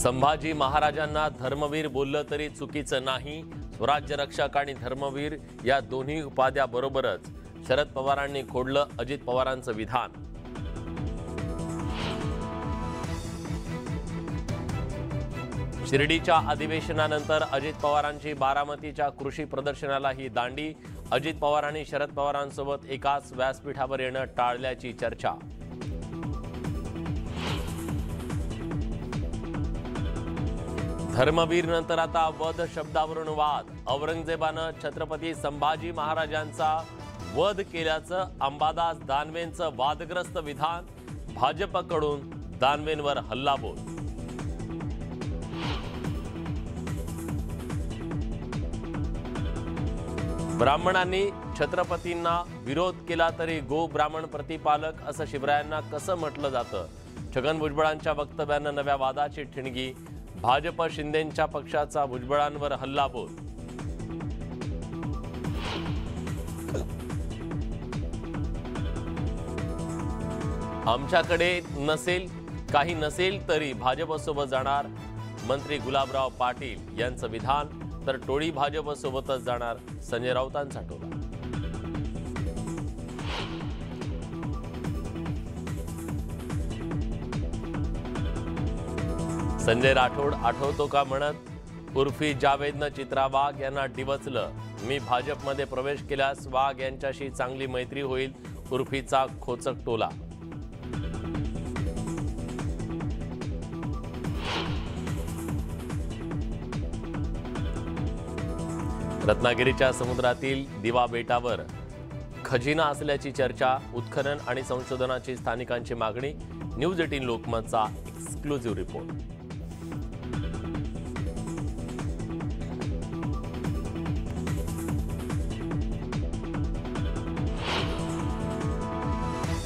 संभाजी महाराजांना धर्मवीर बोललं तरी चुकीचं नाही। स्वराज्य रक्षक आणि धर्मवीर या दोन्ही उपाध्या बरोबरच शरद पवारांनी खोडलं अजित पवारांचं विधान। शिर्डीच्या अधिवेशनानंतर अजित पवारांची बारामतीच्या कृषी प्रदर्शनाला ही दांडी। अजित पवार आणि शरद पवारांसोबत एकाच व्यासपीठावर येणं टाळल्याची चर्चा। धर्मवीर नंतर आता वध शब्दावरून वाद। औरंगजेबानं छत्रपती संभाजी महाराजांचा वध केल्याचं अंबादास दानवेंचं वादग्रस्त विधान। भाजपकडून दानवेंवर हल्लाबोल। ब्राह्मणांनी छत्रपतींना विरोध केला तरी गो ब्राह्मण प्रतिपालक असं शिवरायांना कसं म्हटलं जातं? छगन भुजबळांच्या वक्तव्यानं नव्या वादाची ठिणगी। भाजप शिंदेंच्या पक्षाचा भुजबळांवर हल्लाबोल। आमच्याकडे काही नसेल तरी भाजपसोबत जाणार। मंत्री गुलाबराव पाटील यांचं विधान। तर टोळी भाजपसोबतच जाणार, संजय राऊतांचा टोला। संजय राठोड आठवतो का म्हणत उर्फी जावेदनं चित्रा वाघ यांना डिवचलं। मी भाजपमध्ये प्रवेश केल्यास वाघ यांच्याशी चांगली मैत्री होईल, उर्फीचा खोचक टोला। रत्नागिरीच्या समुद्रातील दिवा बेटावर खजिना असल्याची चर्चा। उत्खनन आणि संशोधनाची स्थानिकांची मागणी। न्यूज 18 लोकमतचा एक्सक्लुझिव्ह रिपोर्ट।